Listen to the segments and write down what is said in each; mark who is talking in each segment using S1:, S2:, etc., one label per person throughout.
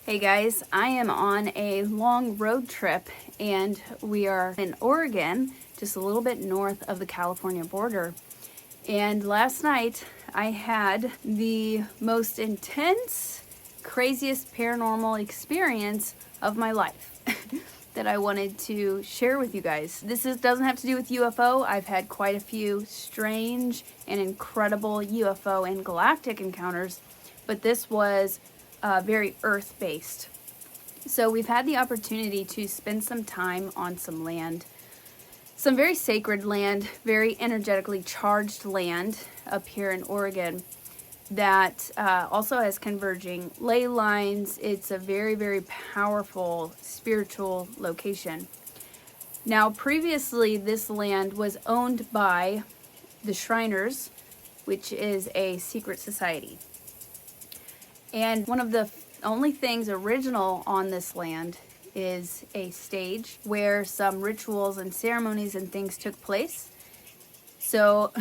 S1: Hey guys, I am on a long road trip and we are in Oregon, just a little bit north of the California border. And last night I had the most intense, craziest paranormal experience of my life that I wanted to share with you guys. Doesn't have to do with UFO. I've had quite a few strange and incredible UFO and galactic encounters, but this was very earth-based. So we've had the opportunity to spend some time on some land, some very sacred land, very energetically charged land up here in Oregon that also has converging ley lines. It's a very, very powerful spiritual location. Now, previously, this land was owned by the Shriners, which is a secret society. And one of the only things original on this land is a stage where some rituals and ceremonies and things took place. So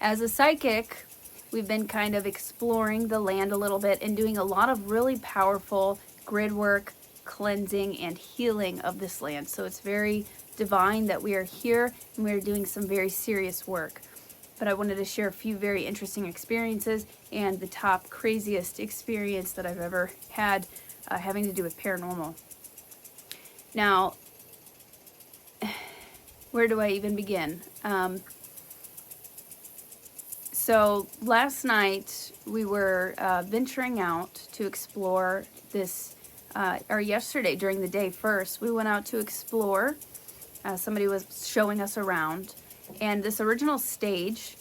S1: as a psychic, we've been kind of exploring the land a little bit and doing a lot of really powerful grid work, cleansing, and healing of this land. So it's very divine that we are here and we are doing some very serious work. But I wanted to share a few very interesting experiences and the top craziest experience that I've ever had having to do with paranormal. Now, where do I even begin? So last night we were venturing out to explore this, or yesterday during the day first, we went out to explore. Somebody was showing us around. And this original stage,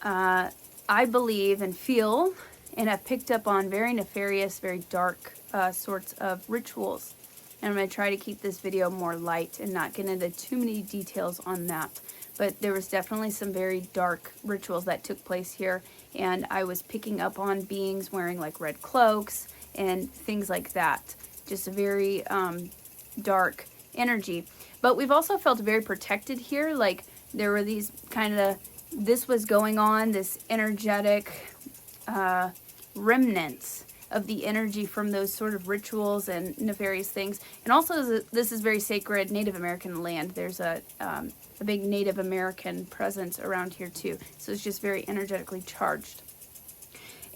S1: I believe and feel and have picked up on very nefarious, very dark sorts of rituals. And I'm going to try to keep this video more light and not get into too many details on that. But there was definitely some very dark rituals that took place here. And I was picking up on beings wearing like red cloaks and things like that. Just a very dark energy. But we've also felt very protected here. Like, there were these this was going on, this energetic remnants of the energy from those sort of rituals and nefarious things. And also, this is very sacred Native American land. There's a big Native American presence around here too. So it's just very energetically charged.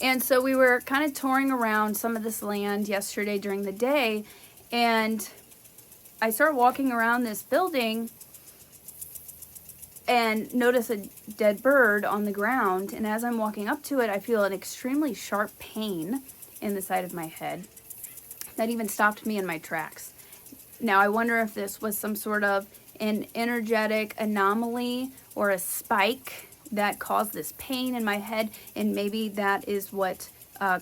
S1: And so we were kind of touring around some of this land yesterday during the day, and I started walking around this building and notice a dead bird on the ground, and as I'm walking up to it, I feel an extremely sharp pain in the side of my head that even stopped me in my tracks. Now, I wonder if this was some sort of an energetic anomaly or a spike that caused this pain in my head, and maybe that is what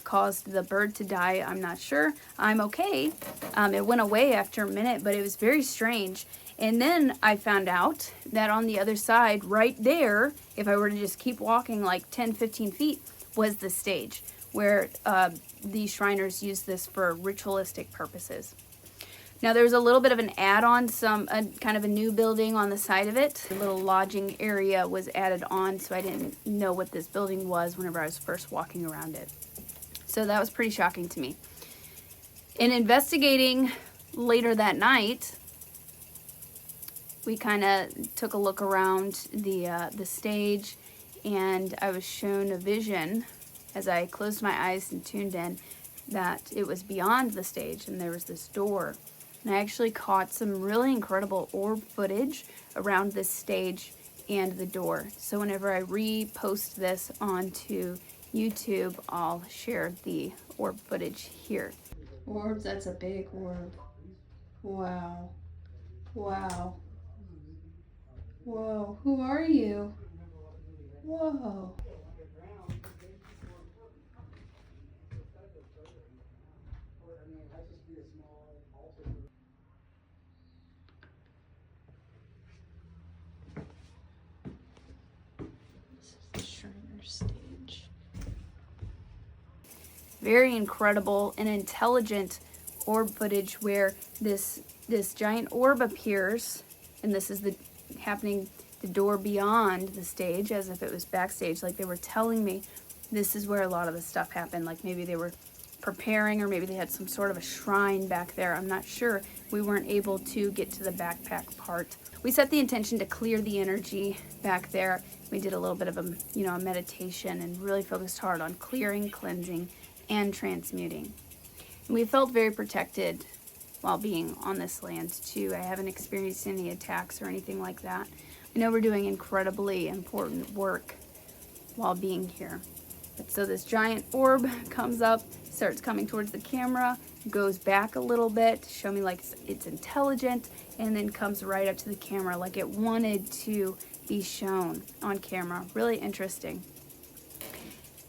S1: caused the bird to die. I'm not sure. I'm okay. It went away after a minute, but it was very strange. And then I found out that on the other side, right there, if I were to just keep walking like 10, 15 feet, was the stage where the Shriners use this for ritualistic purposes. Now, there's a little bit of an add-on, kind of a new building on the side of it. A little lodging area was added on, so I didn't know what this building was whenever I was first walking around it. So that was pretty shocking to me. In investigating later that night, we kind of took a look around the stage, and I was shown a vision as I closed my eyes and tuned in that it was beyond the stage and there was this door. And I actually caught some really incredible orb footage around this stage and the door. So whenever I repost this onto YouTube, I'll share the orb footage here. Orbs, that's a big orb. Wow. Wow. Whoa, who are you? Whoa. This is the Shriner stage. Very incredible and intelligent orb footage where this giant orb appears, and this is happening the door beyond the stage, as if it was backstage, like they were telling me this is where a lot of the stuff happened. Like maybe they were preparing, or maybe they had some sort of a shrine back there. I'm not sure. We weren't able to get to the backpack part. We set the intention to clear the energy back there. We did a little bit of a, a meditation and really focused hard on clearing, cleansing, and transmuting. And we felt very protected while being on this land too. I haven't experienced any attacks or anything like that. I know we're doing incredibly important work while being here. But so this giant orb comes up, starts coming towards the camera, goes back a little bit to show me like it's intelligent, and then comes right up to the camera like it wanted to be shown on camera. Really interesting.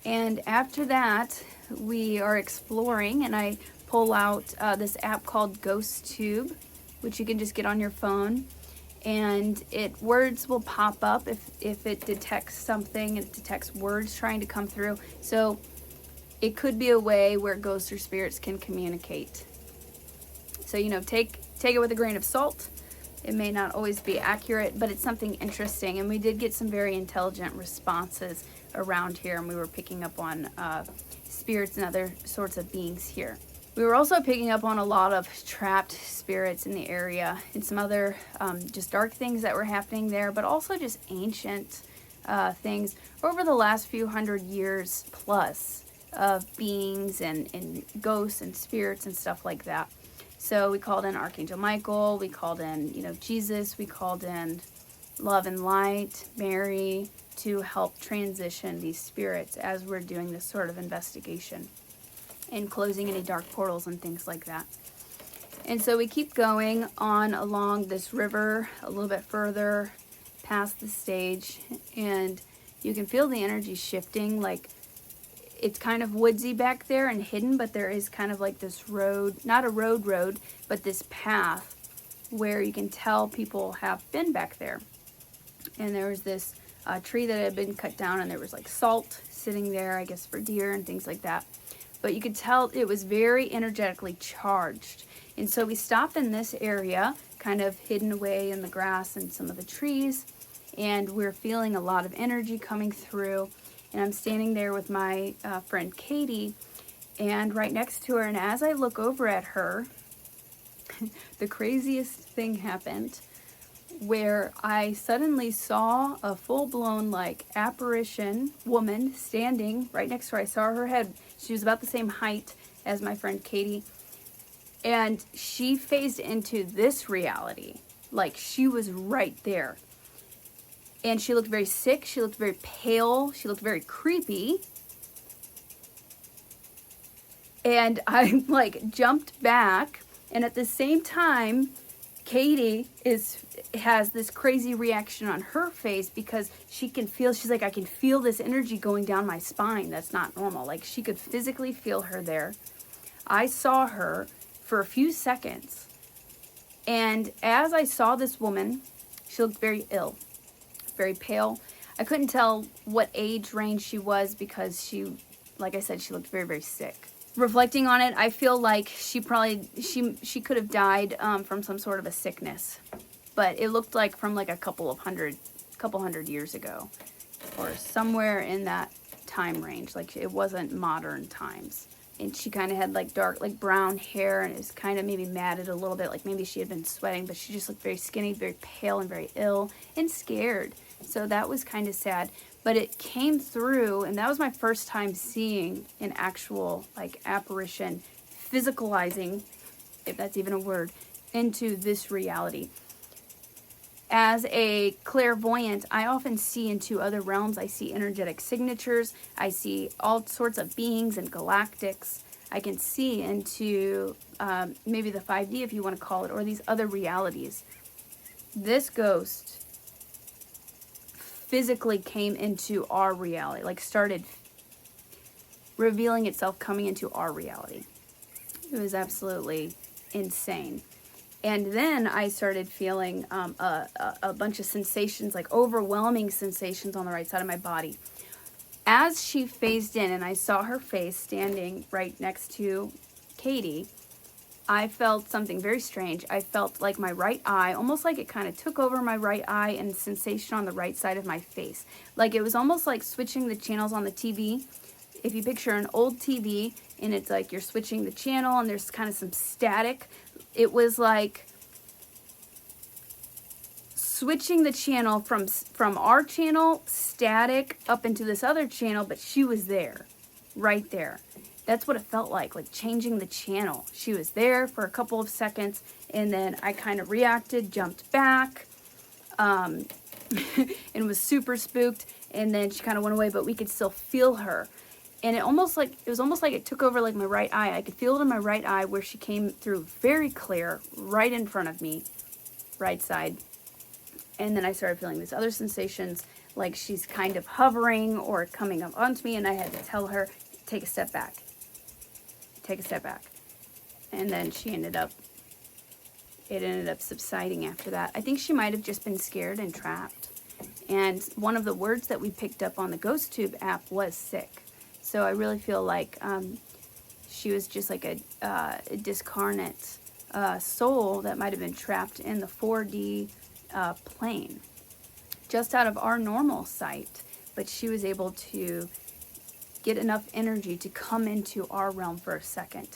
S1: And after that, we are exploring, and I pull out this app called Ghost Tube, which you can just get on your phone, and words will pop up if it detects something. It detects words trying to come through. So it could be a way where ghosts or spirits can communicate. So, take it with a grain of salt. It may not always be accurate, but it's something interesting. And we did get some very intelligent responses around here, and we were picking up on spirits and other sorts of beings here. We were also picking up on a lot of trapped spirits in the area and some other just dark things that were happening there, but also just ancient things over the last few hundred years plus of beings and ghosts and spirits and stuff like that. So we called in Archangel Michael, we called in, Jesus, we called in Love and Light, Mary, to help transition these spirits as we're doing this sort of investigation and closing any dark portals and things like that. And so we keep going on along this river a little bit further past the stage, and you can feel the energy shifting. Like, it's kind of woodsy back there and hidden, but there is kind of like this road, not a road, but this path where you can tell people have been back there. And there was this tree that had been cut down, and there was like salt sitting there, I guess for deer and things like that. But you could tell it was very energetically charged. And so we stopped in this area, kind of hidden away in the grass and some of the trees, and we're feeling a lot of energy coming through. And I'm standing there with my friend Katie, and right next to her, and as I look over at her, the craziest thing happened, where I suddenly saw a full-blown like apparition woman standing right next to her. I saw her head. She was about the same height as my friend Katie, and she phased into this reality. Like, she was right there. And she looked very sick. She looked very pale. She looked very creepy. And I like jumped back, and at the same time, Katie has this crazy reaction on her face because she's like, I can feel this energy going down my spine. That's not normal. Like, she could physically feel her there. I saw her for a few seconds, and as I saw this woman, she looked very ill, very pale. I couldn't tell what age range she was because she, like I said, she looked very, very sick. Reflecting on it, I feel like she could have died from some sort of a sickness, but it looked like from like a couple hundred years ago, or somewhere in that time range. Like, it wasn't modern times. And she kind of had like dark, like brown hair, and it was kind of maybe matted a little bit, like maybe she had been sweating, but she just looked very skinny, very pale, and very ill and scared. So that was kind of sad. But it came through, and that was my first time seeing an actual like apparition physicalizing, if that's even a word, into this reality. As a clairvoyant, I often see into other realms. I see energetic signatures. I see all sorts of beings and galactics. I can see into maybe the 5D, if you want to call it, or these other realities. This ghost physically came into our reality, like started revealing itself, coming into our reality. It was absolutely insane. And then I started feeling a bunch of sensations, like overwhelming sensations on the right side of my body. As she phased in and I saw her face standing right next to Katie, I felt something very strange. I felt like my right eye, almost like it kind of took over my right eye, and sensation on the right side of my face. Like, it was almost like switching the channels on the TV. If you picture an old TV and it's like you're switching the channel and there's kind of some static. It was like switching the channel from our channel, static, up into this other channel, but she was there, right there. That's what it felt like changing the channel. She was there for a couple of seconds, and then I kind of reacted, jumped back, and was super spooked, and then she kind of went away, but we could still feel her. And it was almost like it took over my right eye. I could feel it in my right eye where she came through very clear, right in front of me, right side. And then I started feeling these other sensations, like she's kind of hovering or coming up onto me, and I had to tell her, take a step back. Take a step back. And then it ended up subsiding after that. I think she might have just been scared and trapped. And one of the words that we picked up on the GhostTube app was sick. So I really feel like she was just like a discarnate soul that might have been trapped in the 4D plane, just out of our normal sight, but she was able to get enough energy to come into our realm for a second.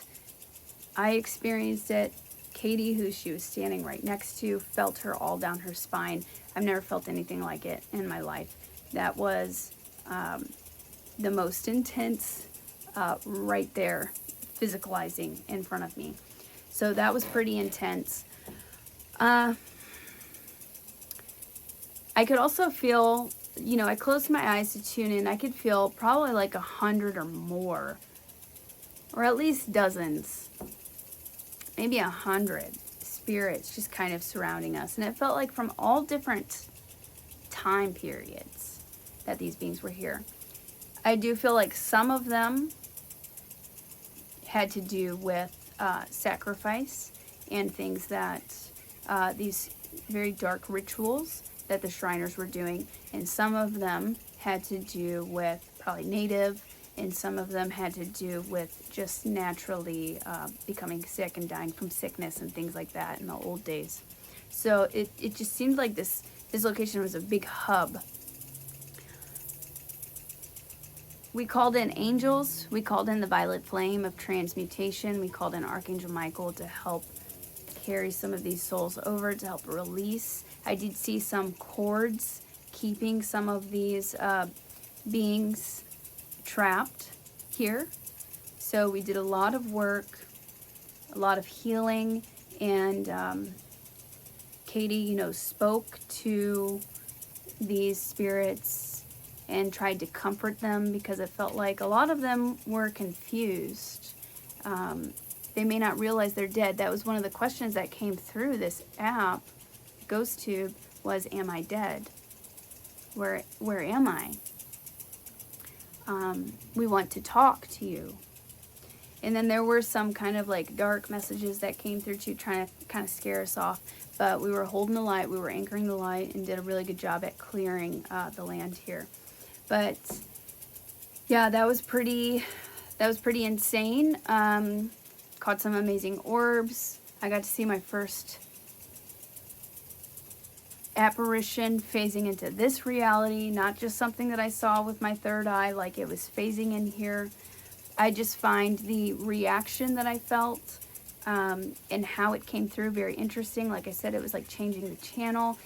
S1: I experienced it. Katie, who she was standing right next to, felt her all down her spine. I've never felt anything like it in my life. That was the most intense, right there, physicalizing in front of me. So that was pretty intense. I could also feel, I closed my eyes to tune in. I could feel probably 100 or more, or at least dozens, maybe 100 spirits just kind of surrounding us. And it felt like from all different time periods that these beings were here. I do feel like some of them had to do with sacrifice and things that, these very dark rituals that the Shriners were doing, and some of them had to do with probably native, and some of them had to do with just naturally becoming sick and dying from sickness and things like that in the old days. So it just seemed like this location was a big hub. We called in angels, we called in the violet flame of transmutation, we called in Archangel Michael to help carry some of these souls over, to help release. I did see some cords keeping some of these beings trapped here. So we did a lot of work, a lot of healing, and Katie, spoke to these spirits and tried to comfort them, because it felt like a lot of them were confused. They may not realize they're dead. That was one of the questions that came through this app, GhostTube, was, am I dead? Where am I? We want to talk to you. And then there were some kind of dark messages that came through too, trying to kind of scare us off. But we were holding the light, we were anchoring the light, and did a really good job at clearing the land here. But yeah, that was pretty insane. Caught some amazing orbs. I got to see my first apparition phasing into this reality, not just something that I saw with my third eye, it was phasing in here. I just find the reaction that I felt and how it came through very interesting. Like I said, it was like changing the channel.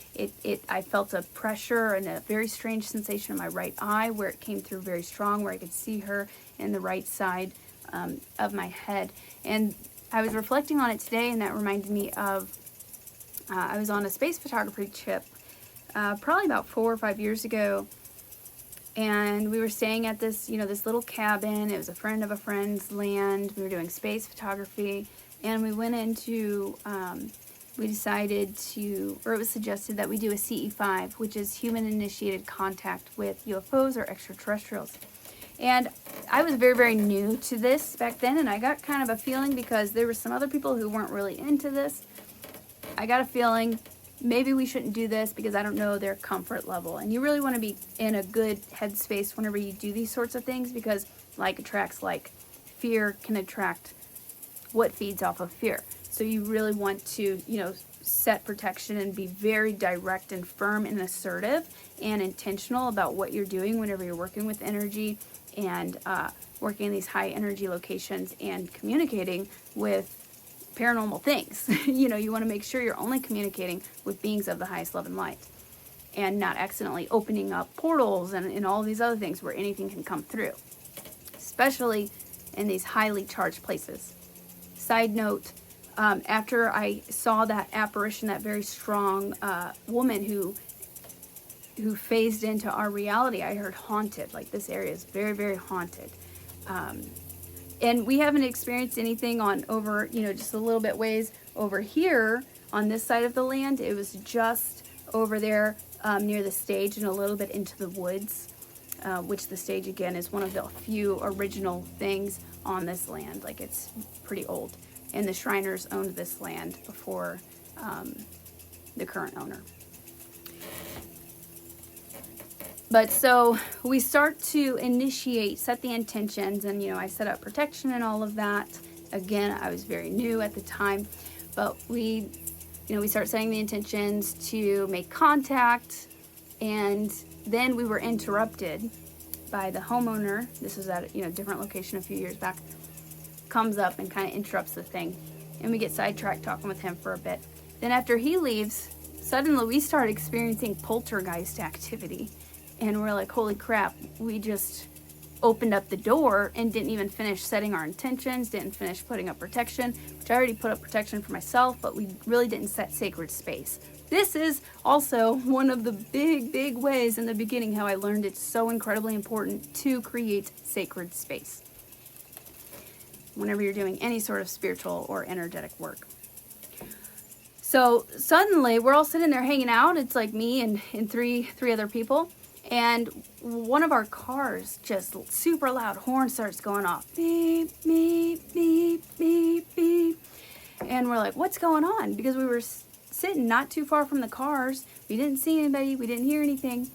S1: I felt a pressure and a very strange sensation in my right eye where it came through very strong, where I could see her in the right side of my head. And I was reflecting on it today, and that reminded me of I was on a space photography trip probably about 4 or 5 years ago, and we were staying at this, this little cabin. It was a friend of a friend's land. We were doing space photography, and we went into, we decided to, or it was suggested that we do a CE5, which is human-initiated contact with UFOs or extraterrestrials. And I was very, very new to this back then, and I got kind of a feeling, because there were some other people who weren't really into this, I got a feeling maybe we shouldn't do this because I don't know their comfort level. And you really want to be in a good headspace whenever you do these sorts of things, because like attracts like, fear can attract what feeds off of fear. So you really want to, set protection and be very direct and firm and assertive and intentional about what you're doing whenever you're working with energy and working in these high energy locations and communicating with paranormal things. You know, you want to make sure you're only communicating with beings of the highest love and light, and not accidentally opening up portals and all these other things where anything can come through, especially in these highly charged places. Side note, after I saw that apparition, that very strong woman who phased into our reality, I heard haunted. Like, this area is very, very haunted. And we haven't experienced anything on over, you know, just a little bit ways over here on this side of the land. It was just over there near the stage and a little bit into the woods, which the stage, again, is one of the few original things on this land. Like, it's pretty old. And the Shriners owned this land before the current owner. But so we start to initiate, set the intentions, and, you know, I set up protection and all of that. Again, I was very new at the time, but we start setting the intentions to make contact, and then we were interrupted by the homeowner. This was at a different location a few years back. Comes up and kind of interrupts the thing, and we get sidetracked talking with him for a bit. Then after he leaves, suddenly we start experiencing poltergeist activity. And we're like, holy crap, we just opened up the door and didn't even finish setting our intentions, didn't finish putting up protection, which I already put up protection for myself, but we really didn't set sacred space. This is also one of the big ways in the beginning how I learned it's so incredibly important to create sacred space whenever you're doing any sort of spiritual or energetic work. So suddenly we're all sitting there hanging out. It's like me and three other people. And one of our cars, just super loud horn starts going off. Beep, beep, beep, beep, beep. And we're like, what's going on? Because we were sitting not too far from the cars. We didn't see anybody. We didn't hear anything.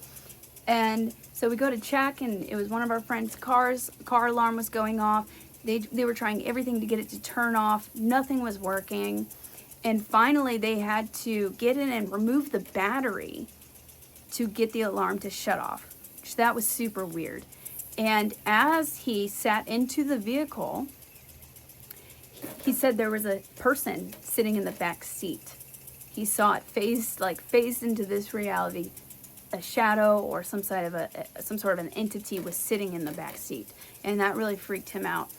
S1: And so we go to check, and it was one of our friends' cars. Car alarm was going off. They were trying everything to get it to turn off. Nothing was working. And finally, they had to get in and remove the battery to get the alarm to shut off. So that was super weird. And as he sat into the vehicle, he said there was a person sitting in the back seat. He saw it phased into this reality. A shadow or some sort of an entity was sitting in the back seat, and that really freaked him out,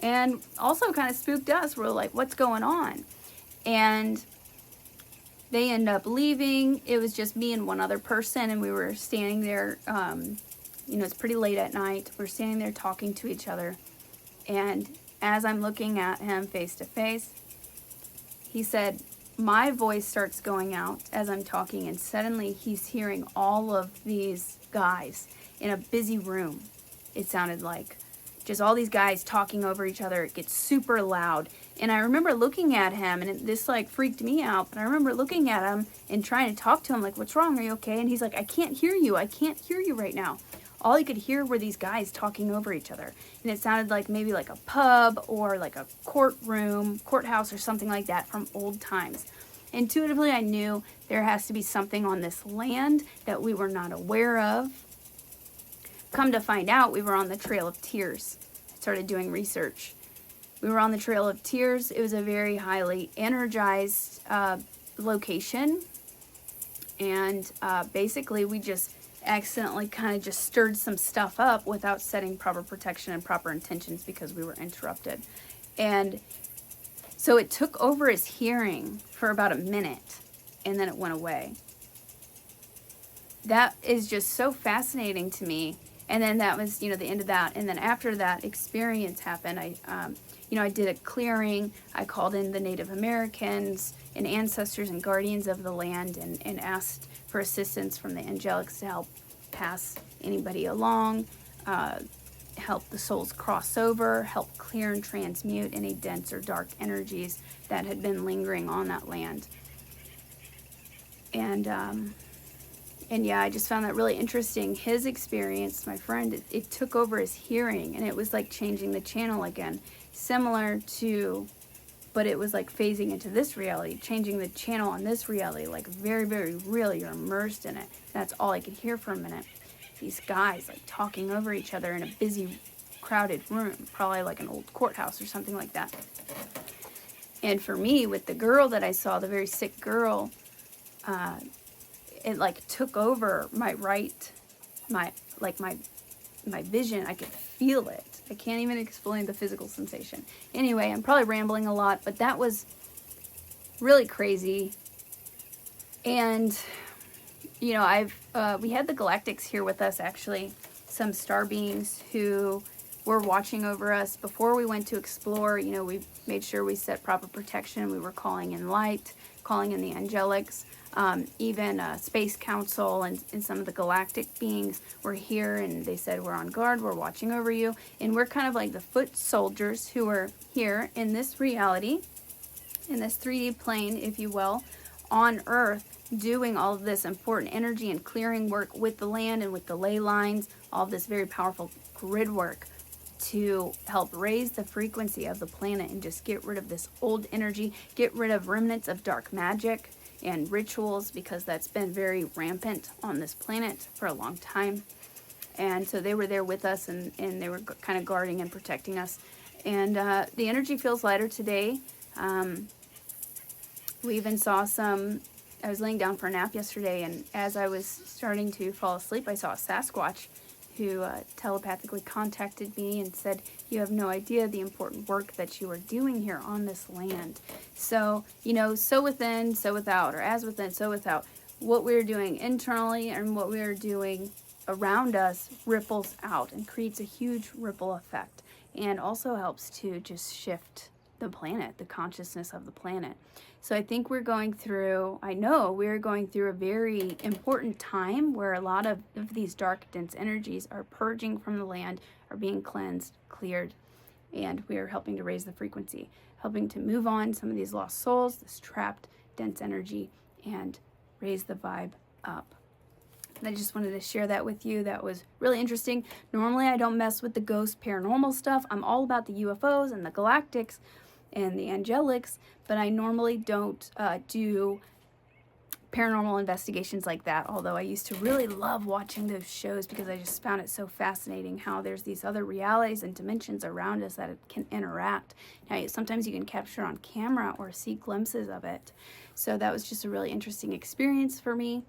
S1: and also kind of spooked us. We're like, what's going on? And they end up leaving. It was just me and one other person, and we were standing there, it's pretty late at night. We're standing there talking to each other, and as I'm looking at him face to face, he said, my voice starts going out as I'm talking, and suddenly he's hearing all of these guys in a busy room. It sounded like just all these guys talking over each other. It gets super loud. And I remember looking at him, and this freaked me out, but I remember looking at him and trying to talk to him, like, what's wrong? Are you okay? And he's like, I can't hear you. I can't hear you right now. All he could hear were these guys talking over each other. And it sounded like maybe like a pub or like a courthouse or something like that from old times. Intuitively, I knew there has to be something on this land that we were not aware of. Come to find out, we were on the Trail of Tears. I started doing research. We were on the Trail of Tears. It was a very highly energized location. And basically, we just accidentally kind of just stirred some stuff up without setting proper protection and proper intentions because we were interrupted. And so it took over his hearing for about a minute, and then it went away. That is just so fascinating to me. And then that was, the end of that. And then after that experience happened, I did a clearing. I called in the Native Americans and ancestors and guardians of the land and asked for assistance from the angelics to help pass anybody along, help the souls cross over, help clear and transmute any dense or dark energies that had been lingering on that land. And yeah, I just found that really interesting. His experience, my friend, it took over his hearing, and it was like changing the channel again. Similar to, but it was like phasing into this reality, changing the channel on this reality, like very, very real. You're immersed in it. That's all I could hear for a minute. these guys like talking over each other in a busy, crowded room, probably like an old courthouse or something like that. And for me, with the girl that I saw, the very sick girl, it like took over my vision. I could feel it. I can't even explain the physical sensation. Anyway, I'm probably rambling a lot, but that was really crazy. And you know, we had the Galactics here with us, actually, some star beings who were watching over us before we went to explore. You know, we made sure we set proper protection. We were calling in light, calling in the angelics. Even Space Council and some of the galactic beings were here, and they said, we're on guard, we're watching over you. And we're kind of like the foot soldiers who are here in this reality, in this 3D plane, if you will, on Earth, doing all of this important energy and clearing work with the land and with the ley lines, all of this very powerful grid work to help raise the frequency of the planet and just get rid of this old energy, get rid of remnants of dark magic and rituals, because that's been very rampant on this planet for a long time. And so they were there with us, and they were kind of guarding and protecting us. And the energy feels lighter today. We even saw I was laying down for a nap yesterday, and as I was starting to fall asleep, I saw a Sasquatch who telepathically contacted me and said, you have no idea the important work that you are doing here on this land. So, you know, so within, so without, or as within, so without. What we're doing internally and what we're doing around us ripples out and creates a huge ripple effect, and also helps to just shift the planet, the consciousness of the planet. So I think I know we're going through a very important time where a lot of these dark, dense energies are purging from the land, are being cleansed, cleared, and we are helping to raise the frequency, helping to move on some of these lost souls, this trapped, dense energy, and raise the vibe up. And I just wanted to share that with you. That was really interesting. Normally I don't mess with the ghost paranormal stuff. I'm all about the UFOs and the galactics and the angelics, but I normally don't do paranormal investigations like that, although I used to really love watching those shows because I just found it so fascinating how there's these other realities and dimensions around us that it can interact. Now, sometimes you can capture on camera or see glimpses of it. So that was just a really interesting experience for me,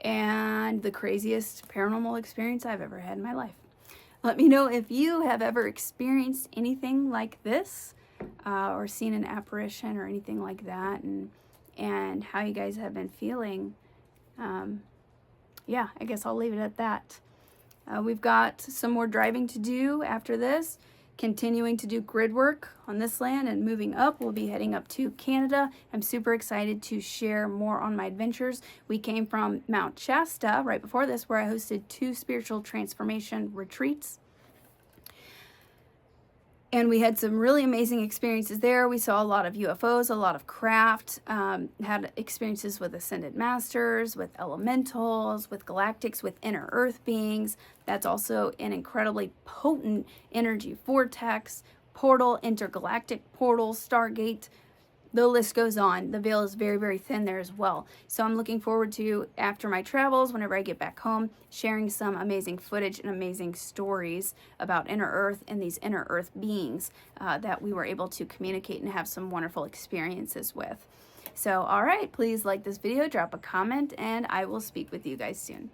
S1: and the craziest paranormal experience I've ever had in my life. Let me know if you have ever experienced anything like this, or seen an apparition or anything like that, and how you guys have been feeling. Yeah, I guess I'll leave it at that. We've got some more driving to do after this, continuing to do grid work on this land, and moving up. We'll be heading up to Canada. I'm super excited to share more on my adventures. We came from Mount Shasta right before this, where I hosted 2 spiritual transformation retreats. And we had some really amazing experiences there. We saw a lot of UFOs, a lot of craft, had experiences with ascended masters, with elementals, with galactics, with inner earth beings. That's also an incredibly potent energy vortex, portal, intergalactic portal, Stargate. The list goes on. The veil is very, very thin there as well. So I'm looking forward to, after my travels, whenever I get back home, sharing some amazing footage and amazing stories about inner earth and these inner earth beings that we were able to communicate and have some wonderful experiences with. So, all right, please like this video, drop a comment, and I will speak with you guys soon.